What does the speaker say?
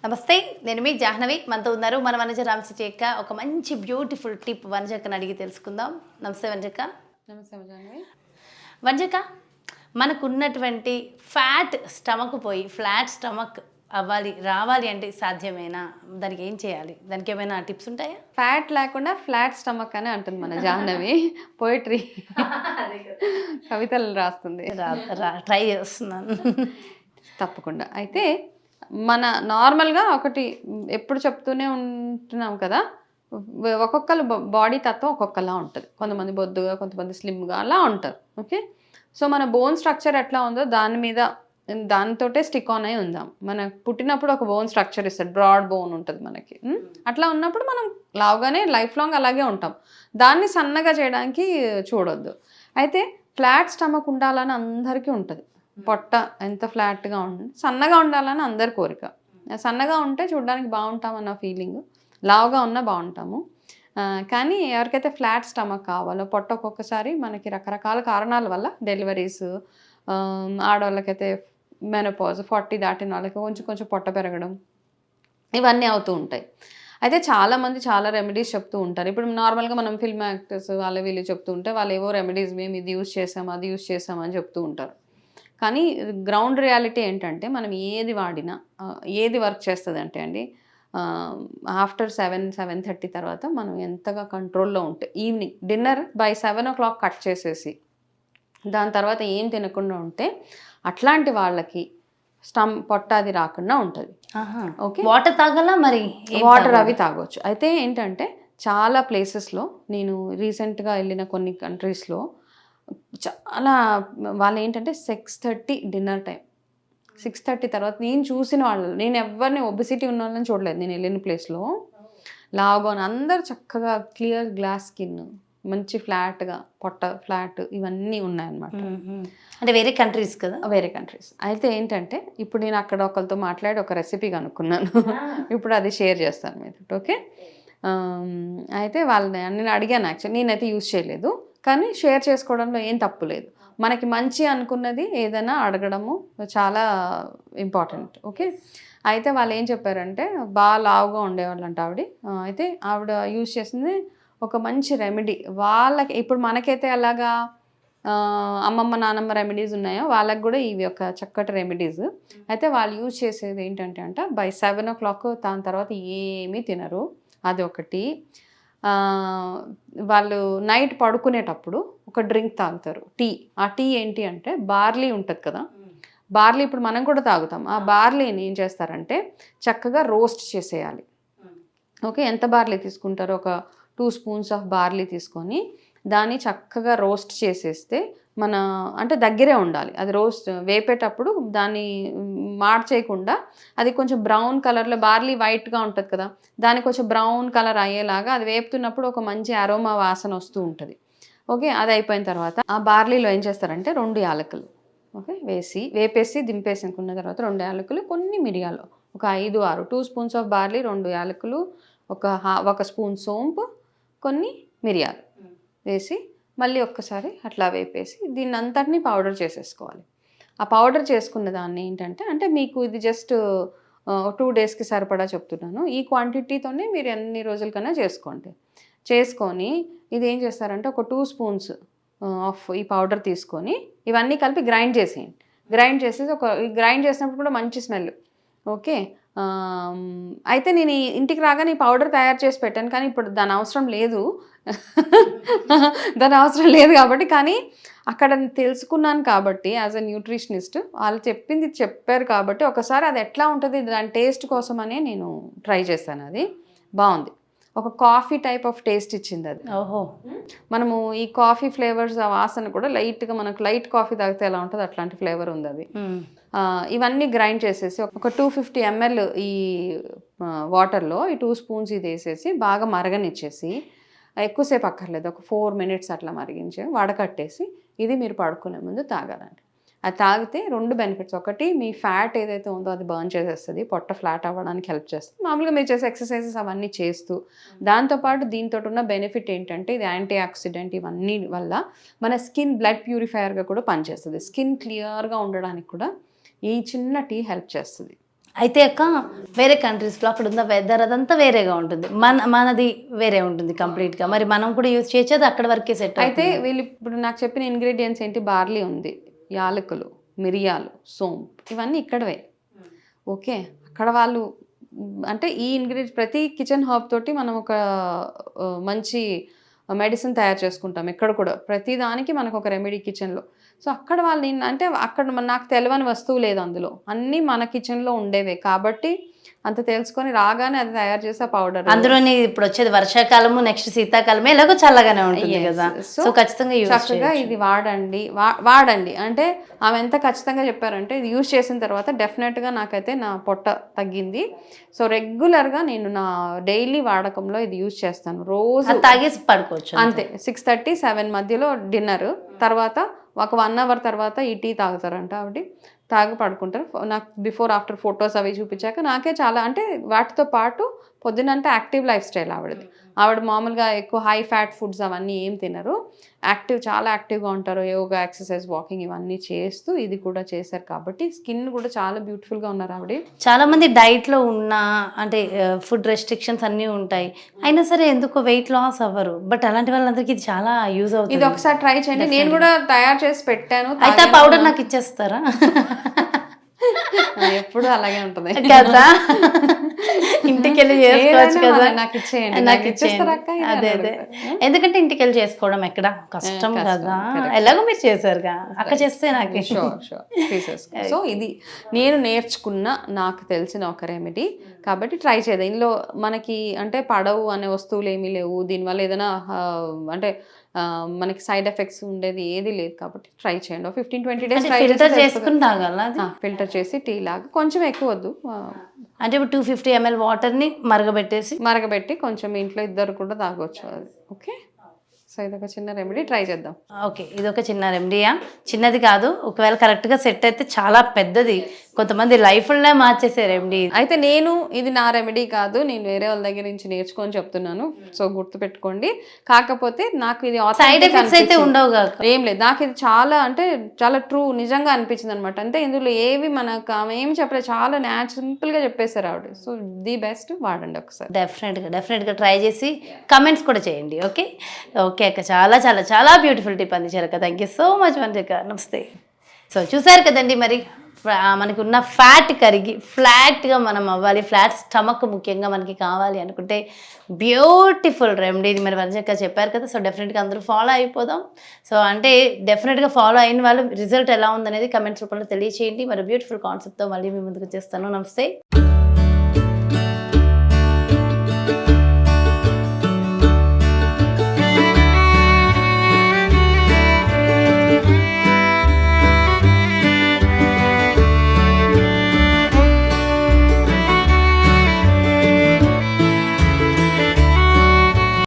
నమస్తే, నేను మీ జాహ్నవి. మనతో ఉన్నారు మన వనజ రామసిచేక్క. ఒక మంచి బ్యూటిఫుల్ టిప్ వనజక్కని అడిగి తెలుసుకుందాం. నమస్తే వనజక్క. నమస్తే జాహ్నవి. వనజక్క, మనకున్నటువంటి ఫ్యాట్ స్టమక్ పోయి ఫ్లాట్ స్టమక్ రావాలి అంటే సాధ్యమేనా? దానికి ఏం చేయాలి? దానికి ఏమైనా టిప్స్ ఉంటాయా? ఫ్యాట్ లేకుండా ఫ్లాట్ స్టమక్ అని అంటుంది మన జాహ్నవి. పోయిటరీ కవితలు రాస్తుంది. ట్రై చేస్తున్నాను. తప్పకుండా. అయితే మన నార్మల్గా ఒకటి ఎప్పుడు చెప్తూనే ఉంటున్నాం కదా, ఒక్కొక్కరు బాడీ తత్వం ఒక్కొక్కలా ఉంటుంది. కొంతమంది బొద్దుగా, కొంతమంది స్లిమ్గా అలా ఉంటారు. ఓకే, సో మన బోన్ స్ట్రక్చర్ ఎట్లా ఉందో దానితోటే స్టిక్ ఆన్ అయి ఉందాం. మన పుట్టినప్పుడు ఒక బోన్ స్ట్రక్చర్ ఇస్తాడు, బ్రాడ్ బోన్ ఉంటుంది మనకి. అట్లా ఉన్నప్పుడు మనం లావుగానే లైఫ్ లాంగ్ అలాగే ఉంటాం. దాన్ని సన్నగా చేయడానికి చూడొద్దు. అయితే ఫ్లాట్ స్టమక్ ఉండాలని అందరికీ ఉంటుంది. పొట్ట ఎంత ఫ్లాట్గా సన్నగా ఉండాలని అందరి కోరిక. సన్నగా ఉంటే చూడడానికి బాగుంటామన్న ఫీలింగ్, లావుగా ఉన్నా బాగుంటాము. కానీ ఎవరికైతే ఫ్లాట్ స్టమక్ కావాలో, పొట్ట ఒక్కొక్కసారి మనకి రకరకాల కారణాల వల్ల, డెలివరీస్, ఆడవాళ్ళకైతే మెనోపాజ్, 40 దాటిన వాళ్ళకి కొంచెం కొంచెం పొట్ట పెరగడం, ఇవన్నీ అవుతూ ఉంటాయి. అయితే చాలామంది చాలా రెమెడీస్ చెప్తూ ఉంటారు. ఇప్పుడు నార్మల్గా మనం ఫిల్మ్ యాక్టర్స్ వీళ్ళు చెప్తూ ఉంటే వాళ్ళు ఏవో రెమెడీస్ మేము ఇది యూస్ చేసాం, అది యూస్ చేసామని చెప్తూ ఉంటారు. కానీ గ్రౌండ్ రియాలిటీ ఏంటంటే మనం ఏది వాడినా ఏది వర్క్ చేస్తుంది అంటే అండి, ఆఫ్టర్ 7-7:30 తర్వాత మనం ఎంతగా కంట్రోల్లో ఉంటే, evening dinner by 7 o'clock cut చేసేసి దాని తర్వాత ఏం తినకుండా ఉంటే అట్లాంటి వాళ్ళకి పొట్ట అది రాకుండా ఉంటుంది. ఓకే, వాటర్ తాగాలా? మరి వాటర్ అవి తాగొచ్చు. అయితే ఏంటంటే చాలా ప్లేసెస్లో నేను రీసెంట్గా వెళ్ళిన కొన్ని కంట్రీస్లో చాలా వాళ్ళు ఏంటంటే 6:30 డిన్నర్ టైం. 6:30 తర్వాత నేను చూసిన వాళ్ళు, నేను ఎవరిని ఒబిసిటీ ఉన్న వాళ్ళని చూడలేదు. నేను వెళ్ళిన ప్లేస్లో లావుగా అందరు చక్కగా క్లియర్ గ్లాస్ స్కిన్, మంచి ఫ్లాట్గా, పొట్ట ఫ్లాట్, ఇవన్నీ ఉన్నాయన్నమాట. అంటే వేరే కంట్రీస్ కదా? వేరే కంట్రీస్. అయితే ఏంటంటే ఇప్పుడు నేను అక్కడ ఒకరితో మాట్లాడి ఒక రెసిపీ కనుక్కున్నాను. ఇప్పుడు అది షేర్ చేస్తాను మీతో. ఓకే, అయితే వాళ్ళని నేను అడిగాను. యాక్చువల్లీ నేనైతే యూజ్ చేయలేదు, కానీ షేర్ చేసుకోవడంలో ఏం తప్పు లేదు. మనకి మంచి అనుకున్నది ఏదైనా అడగడము చాలా ఇంపార్టెంట్. ఓకే, అయితే వాళ్ళు ఏం చెప్పారంటే, బాగా లావుగా ఉండేవాళ్ళు అంట ఆవిడ. అయితే ఆవిడ యూజ్ చేసింది ఒక మంచి రెమెడీ. వాళ్ళకి ఇప్పుడు మనకైతే అలాగా అమ్మమ్మ నానమ్మ రెమెడీస్ ఉన్నాయో, వాళ్ళకి కూడా ఇవి ఒక చక్కటి రెమెడీస్. అయితే వాళ్ళు యూజ్ చేసేది ఏంటంటే బై 7 o'clock దాని తర్వాత ఏమీ తినరు. అది ఒకటి. వాళ్ళు నైట్ పడుకునేటప్పుడు ఒక డ్రింక్ తాగుతారు, టీ. ఆ టీ ఏంటి అంటే బార్లీ ఉంటుంది కదా, బార్లీ ఇప్పుడు మనం కూడా తాగుతాం. ఆ బార్లీని ఏం చేస్తారంటే చక్కగా రోస్ట్ చేసేయాలి. ఓకే, ఎంత బార్లీ తీసుకుంటారో ఒక 2 spoons ఆఫ్ బార్లీ తీసుకొని దాన్ని చక్కగా రోస్ట్ చేసేస్తే అంటే దగ్గరే ఉండాలి. అది రోస్ట్ వేపేటప్పుడు దాన్ని మార్చేయకుండా, అది కొంచెం బ్రౌన్ కలర్లో, బార్లీ వైట్గా ఉంటుంది కదా, దానికి కొంచెం బ్రౌన్ కలర్ అయ్యేలాగా అది వేపుతున్నప్పుడు ఒక మంచి అరోమా వాసన వస్తూ ఉంటుంది. ఓకే, అది అయిపోయిన తర్వాత ఆ బార్లీలో ఏం చేస్తారంటే 2 యాలకులు ఓకే వేపేసి దింపేసుకున్న తర్వాత 2 యాలకులు, కొన్ని మిరియాలు, ఒక 5-6 2 spoons ఆఫ్ బార్లీ, 2 యాలకులు, ఒక స్పూన్ సోంపు, కొన్ని మిరియాలు వేసి మళ్ళీ ఒక్కసారి అట్లా వేపేసి దీన్ని అంతటినీ పౌడర్ చేసేసుకోవాలి. ఆ పౌడర్ చేసుకున్న దాన్ని ఏంటంటే, అంటే మీకు ఇది జస్ట్ 2 daysకి సరిపడా చెప్తున్నాను. ఈ క్వాంటిటీతోనే మీరు ఎన్ని రోజులకన్నా చేసుకొని ఇది ఏం చేస్తారంటే ఒక 2 spoons ఆఫ్ ఈ పౌడర్ తీసుకొని ఇవన్నీ కలిపి గ్రైండ్ చేసేయండి. గ్రైండ్ చేసేసి గ్రైండ్ చేసినప్పుడు కూడా మంచి స్మెల్. ఓకే, అయితే నేను ఇంటికి రాగానే ఈ పౌడర్ తయారు చేసి పెట్టాను, కానీ ఇప్పుడు దాని అవసరం లేదు. కాబట్టి, కానీ అక్కడ తెలుసుకున్నాను కాబట్టి యాజ్ ఎ న్యూట్రిషనిస్ట్ వాళ్ళు చెప్పింది చెప్పారు కాబట్టి ఒకసారి అది ఎట్లా ఉంటుంది దాని టేస్ట్ కోసమనే నేను ట్రై చేశాను. అది బాగుంది. ఒక కాఫీ టైప్ ఆఫ్ టేస్ట్ ఇచ్చింది అది. ఓహో, మనము ఈ కాఫీ ఫ్లేవర్స్ ఆ వాసన కూడా లైట్గా, మనకు లైట్ కాఫీ తాగితే ఎలా ఉంటుంది అట్లాంటి ఫ్లేవర్ ఉంది అది. ఇవన్నీ గ్రైండ్ చేసేసి ఒక 250 ml ఈ వాటర్లో ఈ 2 spoons ఇది వేసేసి బాగా మరగనిచ్చేసి, ఎక్కువసేపు అక్కర్లేదు, ఒక 4 minutes అట్లా మరిగించి వడకట్టేసి ఇది మీరు పడుకునే ముందు తాగాలండి. అది తాగితే 2 బెనిఫిట్స్. ఒకటి, మీ ఫ్యాట్ ఏదైతే ఉందో అది బర్న్ చేసేస్తుంది, పొట్ట ఫ్లాట్ అవ్వడానికి హెల్ప్ చేస్తుంది. మామూలుగా మీరు చేసే ఎక్సర్సైజెస్ అవన్నీ చేస్తూ, దాంతోపాటు దీంతో ఉన్న బెనిఫిట్ ఏంటంటే ఇది యాంటీ ఆక్సిడెంట్, ఇవన్నీ వల్ల మన స్కిన్ బ్లడ్ ప్యూరిఫైయర్గా కూడా పనిచేస్తుంది. స్కిన్ క్లియర్గా ఉండడానికి కూడా ఈ చిన్న టీ హెల్ప్ చేస్తుంది. అయితే అక్క వేరే కంట్రీస్లో అక్కడ ఉన్న వెదర్ అదంతా వేరేగా ఉంటుంది, మనది వేరే ఉంటుంది కంప్లీట్గా. మరి మనం కూడా యూజ్ చేయొచ్చు, అది అక్కడ వరకే సెట్. అయితే వీళ్ళు ఇప్పుడు నాకు చెప్పిన ఇంగ్రీడియంట్స్ ఏంటి, బార్లీ ఉంది, యాలకులు, మిరియాలు, సోంపు, ఇవన్నీ ఇక్కడవే. ఓకే, అక్కడ వాళ్ళు అంటే ఈ ఇంగ్రీడియంట్స్ ప్రతి కిచెన్ హర్బ్ తోటి మనం ఒక మంచి మెడిసిన్ తయారు చేసుకుంటాం ఎక్కడ కూడా, ప్రతి దానికి మనకు ఒక రెమెడీ కిచెన్లో. సో అక్కడ వాళ్ళు అంటే అక్కడ నాకు తెలియని వస్తువు లేదు అందులో, అన్నీ మన కిచెన్లో ఉండేవే కాబట్టి అంత తెలుసుకొని రాగానే అది తయారు చేసే పౌడర్. అందులోని ఇప్పుడు వచ్చేది వర్షాకాలము, నెక్స్ట్ శీతాకాలమే, ఎలాగో చల్లగానే ఉంటుంది కదా, సో ఖచ్చితంగా చక్కగా ఇది వాడండి అంటే ఆమె ఎంత ఖచ్చితంగా చెప్పారంటే ఇది యూజ్ చేసిన తర్వాత డెఫినెట్గా నాకైతే నా పొట్ట తగ్గింది. సో రెగ్యులర్గా నేను నా డైలీ వాడకంలో ఇది యూజ్ చేస్తాను, రోజు తాగేసి పడుకోవచ్చు అంతే. 6:30, 7 మధ్యలో డిన్నర్ తర్వాత ఒక 1 అవర్ తర్వాత ఈ టీ తాగుతారంట ఆవిడ, తాగి పడుకుంటారు. నాకు బిఫోర్ ఆఫ్టర్ ఫొటోస్ అవి చూపించాక నాకే చాలా అంటే వాటితో పాటు పొద్దునంటే యాక్టివ్ లైఫ్ స్టైల్ ఆవిడ మామూలుగా ఎక్కువ హై ఫ్యాట్ ఫుడ్స్ అవన్నీ ఏం తినరు, చాలా యాక్టివ్గా ఉంటారు, యోగా, ఎక్సర్సైజ్, వాకింగ్ ఇవన్నీ చేస్తూ ఇది కూడా చేశారు కాబట్టి స్కిన్ కూడా చాలా బ్యూటిఫుల్గా ఉన్నారు ఆవిడ. చాలా మంది డైట్లో ఉన్న అంటే ఫుడ్ రెస్ట్రిక్షన్స్ అన్నీ ఉంటాయి, అయినా సరే ఎందుకో వెయిట్ లాస్ అవ్వరు, బట్ అలాంటి వాళ్ళందరికీ ఇది చాలా యూజ్ అవుతుంది. ఇది ఒకసారి ట్రై చేయండి, నేను కూడా తయారు చేసి పెట్టాను. అయితే ఆ పౌడర్ నాకు ఇచ్చేస్తారా? ఎప్పుడు అలాగే ఉంటుంది కదా, ఇంటికి వెళ్ళి చేసుకోవచ్చు కదా, నాకు ఇచ్చేయండి, నాకు ఇచ్చేస్తారా? అదే ఎందుకంటే ఇంటికి వెళ్ళి చేసుకోవడం ఎక్కడ కష్టం కదా, ఎలాగో మీరు చేశారుగా, అక్క చేస్తే నాకు సో ఇది నేను నేర్చుకున్న నాకు తెలిసిన ఒక రెమెడీ కాబట్టి ట్రై చేద్దాం. ఇందులో మనకి అంటే పడవు అనే వస్తువులు ఏమీ లేవు, దీనివల్ల ఏదైనా అంటే మనకి సైడ్ ఎఫెక్ట్స్ ఉండేది ఏది లేదు కాబట్టి ట్రై చేయండి. 15-20 డేస్ ఫిల్టర్ చేసుకుని తాగాల, ఫిల్టర్ చేసి టీ లాగా, కొంచెం ఎక్కువ వద్దు అంటే ఇప్పుడు 250 ml వాటర్ని మరగబెట్టి కొంచెం ఇంట్లో ఇద్దరు కూడా తాగొచ్చు అది. ఓకే, సో ఇదొక చిన్న రెమెడీ ట్రై చేద్దాం. ఓకే, ఇదొక చిన్న రెమెడీయా, చిన్నది కాదు, ఒకవేళ కరెక్ట్గా సెట్ అయితే చాలా పెద్దది, కొంతమంది లైఫ్లోనే మార్చేసే రెమెడీ. అయితే ఇది నా రెమెడీ కాదు, నేను వేరే వాళ్ళ దగ్గర నుంచి నేర్చుకొని చెప్తున్నాను, సో గుర్తుపెట్టుకోండి. కాకపోతే నాకు ఇది సైడ్ ఎఫెక్ట్స్ అయితే ఉండవు, ఏం లేదు, నాకు ఇది చాలా అంటే చాలా ట్రూ నిజంగా అనిపించింది అనమాట. అంటే ఇందులో ఏవి మనకు ఏం చెప్పలేదు, చాలా సింపుల్గా చెప్పేశారు ఆవిడ. సో ది బెస్ట్, వాడండి ఒకసారి. డెఫినెట్గా ట్రై చేసి కమెంట్స్ కూడా చేయండి. ఓకే అక్క, చాలా చాలా చాలా బ్యూటిఫుల్ టిప్ అందించారు అక్క, థ్యాంక్ యూ సో మచ్ మంజక్క, నమస్తే. సో చూసారు కదండి, మరి మనకి ఉన్న ఫ్యాట్ కరిగి ఫ్లాట్గా మనం అవ్వాలి, ఫ్లాట్ స్టమక్ ముఖ్యంగా మనకి కావాలి అనుకుంటే బ్యూటిఫుల్ రెమెడీ మరి మంజక్క చెప్పారు కదా. సో డెఫినెట్గా అందరూ ఫాలో అయిపోదాం. సో అంటే డెఫినెట్గా ఫాలో అయిన వాళ్ళు రిజల్ట్ ఎలా ఉందనేది కమెంట్స్ రూపంలో తెలియచేయండి. మరి బ్యూటిఫుల్ కాన్సెప్ట్తో మళ్ళీ మీ ముందుకు వచ్చేస్తాను. నమస్తే.